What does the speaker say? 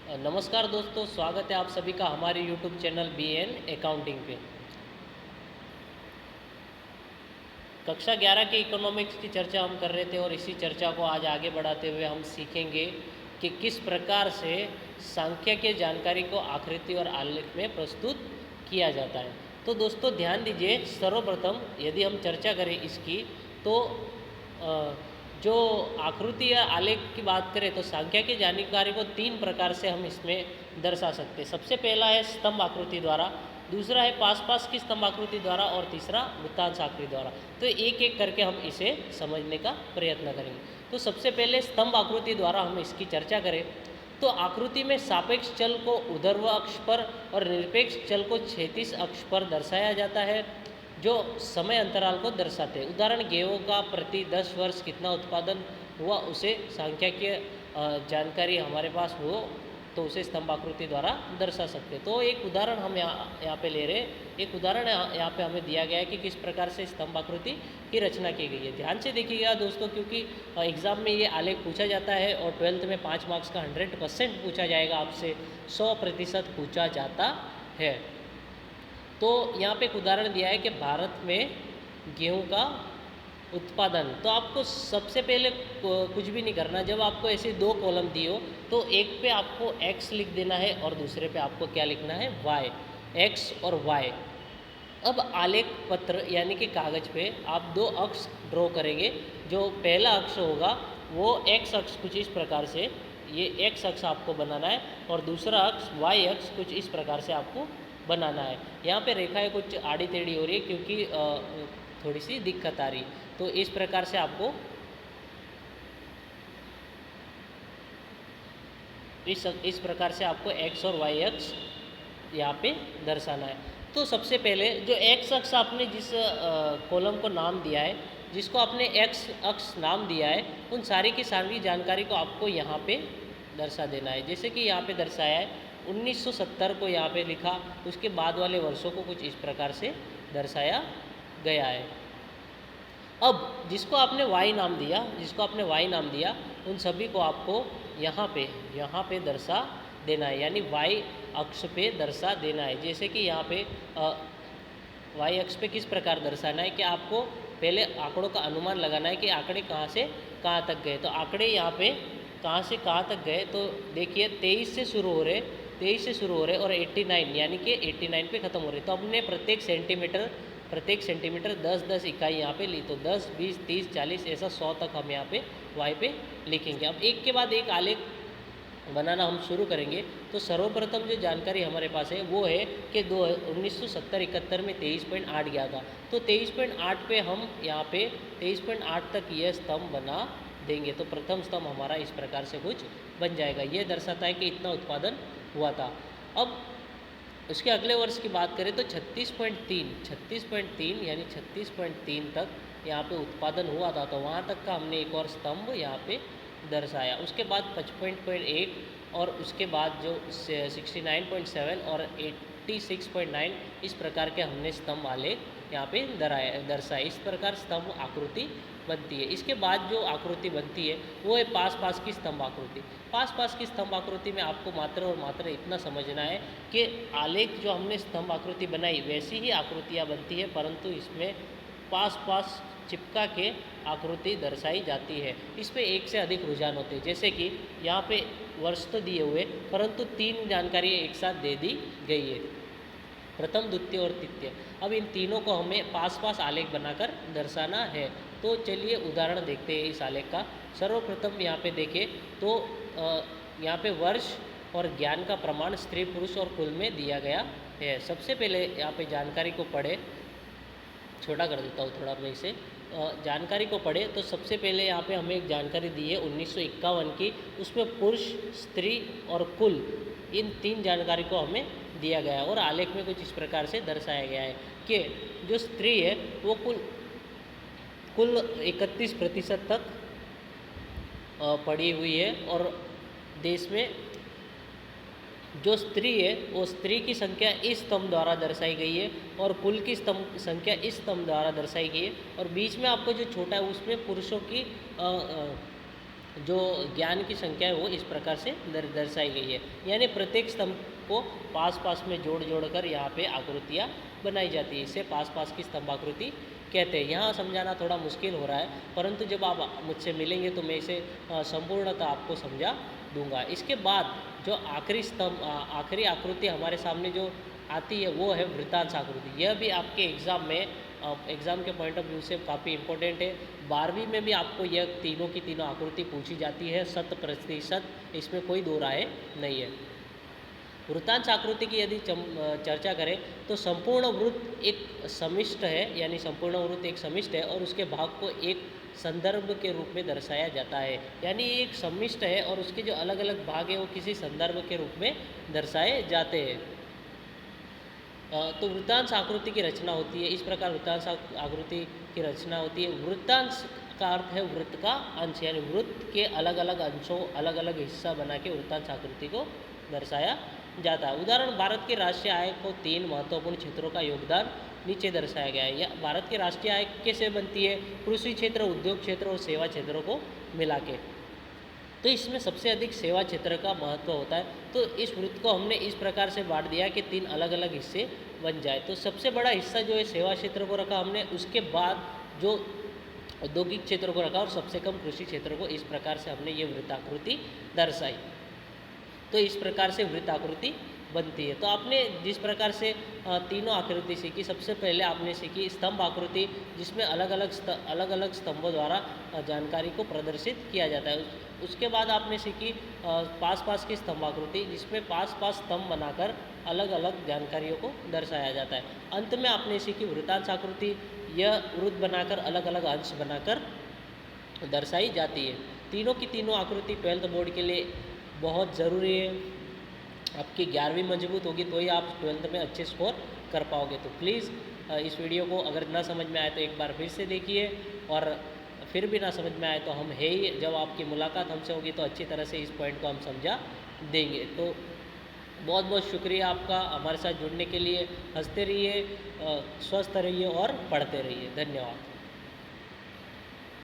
नमस्कार दोस्तों, स्वागत है आप सभी का हमारे यूट्यूब चैनल BN अकाउंटिंग पे। कक्षा 11 के इकोनॉमिक्स की चर्चा हम कर रहे थे और इसी चर्चा को आज आगे बढ़ाते हुए हम सीखेंगे कि किस प्रकार से सांख्यिकीय जानकारी को आकृति और आलेख में प्रस्तुत किया जाता है। तो दोस्तों ध्यान दीजिए, सर्वप्रथम यदि हम चर्चा करें इसकी तो जो आकृति या आलेख की बात करें तो सांख्यिकीय जानकारी को तीन प्रकार से हम इसमें दर्शा सकते हैं। सबसे पहला है स्तंभ आकृति द्वारा, दूसरा है पास की स्तंभ आकृति द्वारा और तीसरा वृत्तांश आकृति द्वारा। तो एक एक करके हम इसे समझने का प्रयत्न करेंगे। तो सबसे पहले स्तंभ आकृति द्वारा हम इसकी चर्चा करें तो आकृति में सापेक्ष चल को ऊर्ध्व अक्ष पर और निरपेक्ष चल को क्षैतिज अक्ष पर दर्शाया जाता है, जो समय अंतराल को दर्शाते हैं। उदाहरण, गेहूं का प्रति 10 वर्ष कितना उत्पादन हुआ, उसे सांख्यिकीय जानकारी हमारे पास हो तो उसे स्तंभ आकृति द्वारा दर्शा सकते हैं। तो एक उदाहरण हम यहाँ पे ले रहे हैं। एक उदाहरण यहाँ पे हमें दिया गया है कि किस प्रकार से स्तंभ आकृति की रचना की गई है। ध्यान से देखिएगा दोस्तों, क्योंकि एग्ज़ाम में ये आलेख पूछा जाता है और 12th में 5 मार्क्स का 100% पूछा जाएगा, आपसे 100% पूछा जाता है। तो यहाँ पे एक उदाहरण दिया है कि भारत में गेहूं का उत्पादन। तो आपको सबसे पहले कुछ भी नहीं करना। जब आपको ऐसे दो कॉलम दिए हो तो एक पे आपको x लिख देना है और दूसरे पे आपको क्या लिखना है, y, x और y। अब आलेख पत्र यानी कि कागज़ पे आप दो अक्ष ड्रॉ करेंगे। जो पहला अक्ष होगा वो x अक्ष कुछ इस प्रकार से, ये x अक्ष आपको बनाना है और दूसरा अक्ष y अक्ष कुछ इस प्रकार से आपको बनाना है। यहाँ पे रेखाएं कुछ आड़ी टेढ़ी हो रही है क्योंकि थोड़ी सी दिक्कत आ रही। तो इस प्रकार से आपको इस प्रकार से आपको x और y अक्ष यहाँ पे दर्शाना है। तो सबसे पहले जो x अक्ष आपने जिस कॉलम को नाम दिया है, जिसको आपने x अक्ष नाम दिया है, उन सारी की सारी जानकारी को आपको यहाँ पे दर्शा देना है। जैसे कि यहाँ पे दर्शाया है 1970 को यहाँ पे लिखा, उसके बाद वाले वर्षों को कुछ इस प्रकार से दर्शाया गया है। अब जिसको आपने y नाम दिया, उन सभी को आपको यहाँ पे दर्शा देना है, यानी y अक्ष पे दर्शा देना है। जैसे कि यहाँ पे y अक्ष पे किस प्रकार दर्शाना है कि आपको पहले आंकड़ों का अनुमान लगाना है कि आंकड़े कहाँ से कहाँ तक गए। तो आंकड़े यहाँ पे कहाँ से कहाँ तक गए, तो देखिए 23 से शुरू हो रहे और 89 यानी कि 89 पे ख़त्म हो रहे। तो हमने प्रत्येक सेंटीमीटर 10 इकाई यहाँ पे ली। तो 10, 20, 30, 40 ऐसा 100 तक हम यहाँ पे y पे लिखेंगे। अब एक के बाद एक आलेख बनाना हम शुरू करेंगे। तो सर्वप्रथम जो जानकारी हमारे पास है वो है कि 1970-71 में 23.8 गया था। तो 23.8 पे हम यहाँ पे 23.8 तक यह स्तंभ बना देंगे। तो प्रथम स्तंभ हमारा इस प्रकार से कुछ बन जाएगा। ये दर्शाता है कि इतना उत्पादन हुआ था। अब उसके अगले वर्ष की बात करें तो 36.3 यानी 36.3 तक यहाँ पे उत्पादन हुआ था। तो वहाँ तक का हमने एक और स्तंभ यहाँ पे दर्शाया। उसके बाद 55.1 और उसके बाद जो 69.7 और 86.9 इस प्रकार के हमने स्तंभ आलेख यहाँ पे दर्शाए। इस प्रकार स्तंभ आकृति बनती है। इसके बाद जो आकृति बनती है वो है पास की स्तंभ आकृति। पास की स्तंभ आकृति में आपको मात्र इतना समझना है कि आलेख जो हमने स्तंभ आकृति बनाई वैसी ही आकृतियाँ बनती है, परंतु इसमें पास चिपका के आकृति दर्शाई जाती है। इस पे एक से अधिक रुझान होते हैं। जैसे कि यहाँ पे वर्ष तो दिए हुए परंतु 3 जानकारी एक साथ दे दी गई है, प्रथम, द्वितीय और तृतीय। अब इन तीनों को हमें पास आलेख बनाकर दर्शाना है। तो चलिए उदाहरण देखते हैं इस आलेख का। सर्वप्रथम यहाँ पे देखें तो यहाँ पे वर्ष और ज्ञान का प्रमाण स्त्री पुरुष और कुल में दिया गया है। सबसे पहले यहाँ पे जानकारी को पढ़े, छोटा कर देता हूँ थोड़ा मैं इसे, जानकारी को पढ़े तो सबसे पहले यहाँ पे हमें एक जानकारी दी है 1951 की। उसमें पुरुष, स्त्री और कुल, इन 3 जानकारी को हमें दिया गया है और आलेख में कुछ इस प्रकार से दर्शाया गया है कि जो स्त्री है वो कुल 31% तक पड़ी हुई है और देश में जो स्त्री है वो स्त्री की संख्या इस स्तंभ द्वारा दर्शाई गई है और कुल की संख्या इस स्तंभ द्वारा दर्शाई गई है। और बीच में आपको जो छोटा है उसमें पुरुषों की जो ज्ञान की संख्या है वो इस प्रकार से दर्शाई गई है। यानी प्रत्येक स्तंभ को पास पास में जोड़ जोड़ कर यहाँ पे आकृतियाँ बनाई जाती है। इसे पास पास की स्तंभाकृति कहते हैं। यहाँ समझाना थोड़ा मुश्किल हो रहा है, परंतु जब आप मुझसे मिलेंगे तो मैं इसे संपूर्णतः आपको समझा दूंगा। इसके बाद जो आखिरी आकृति हमारे सामने जो आती है वो है वृत्तांश आकृति। यह भी आपके एग्ज़ाम के पॉइंट ऑफ व्यू से काफ़ी इंपॉर्टेंट है। 12वीं में भी आपको यह तीनों की तीनों आकृति पूछी जाती है 100%, इसमें कोई दो राय नहीं है। वृत्तांश आकृति की यदि चर्चा करें तो संपूर्ण वृत्त एक समिष्ट है, यानी संपूर्ण वृत्त एक समिष्ट है और उसके भाग को एक संदर्भ के रूप में दर्शाया जाता है। यानी एक समिष्ट है और उसके जो अलग अलग भाग है वो किसी संदर्भ के रूप में दर्शाए जाते हैं। तो वृत्तांश आकृति की रचना होती है इस प्रकार। वृत्तांश आकृति की रचना होती है। वृत्तांश का अर्थ है वृत्त का अंश, यानी वृत्त के अलग अलग अंशों, अलग अलग हिस्सा बना के वृत्तांश आकृति को दर्शाया जाता है। उदाहरण, भारत के राष्ट्रीय आय को 3 महत्वपूर्ण क्षेत्रों का योगदान नीचे दर्शाया गया है। या भारत की राष्ट्रीय आय कैसे बनती है? कृषि क्षेत्र, उद्योग क्षेत्र और सेवा क्षेत्रों को मिला के। तो इसमें सबसे अधिक सेवा क्षेत्र का महत्व होता है। तो इस वृत्त को हमने इस प्रकार से बांट दिया कि 3 अलग अलग हिस्से बन जाए। तो सबसे बड़ा हिस्सा जो है सेवा क्षेत्र को रखा हमने, उसके बाद जो औद्योगिक क्षेत्र को रखा और सबसे कम कृषि क्षेत्र को। इस प्रकार से हमने ये वृत्ताकृति दर्शाई। तो इस प्रकार से वृत्ताकृति बनती है। तो आपने जिस प्रकार से तीनों आकृति सीखी, सबसे पहले आपने सीखी स्तंभ आकृति, जिसमें अलग अलग स्तंभों द्वारा जानकारी को प्रदर्शित किया जाता है। उसके बाद आपने सीखी पास पास की स्तंभ आकृति, जिसमें पास पास स्तंभ बनाकर अलग अलग जानकारियों को दर्शाया जाता है। अंत में आपने सीखी वृत्तांश आकृति। यह वृत्त बनाकर अलग अलग अंश बनाकर दर्शाई जाती है। तीनों की तीनों आकृति 12th बोर्ड के लिए बहुत ज़रूरी है। आपकी 11वीं मजबूत होगी तो ही आप 12th में अच्छे स्कोर कर पाओगे। तो प्लीज़ इस वीडियो को अगर ना समझ में आए तो एक बार फिर से देखिए, और फिर भी ना समझ में आए तो हम है ही, जब आपकी मुलाकात हमसे होगी तो अच्छी तरह से इस पॉइंट को हम समझा देंगे। तो बहुत बहुत शुक्रिया आपका हमारे साथ जुड़ने के लिए। हंसते रहिए, स्वस्थ रहिए और पढ़ते रहिए। धन्यवाद।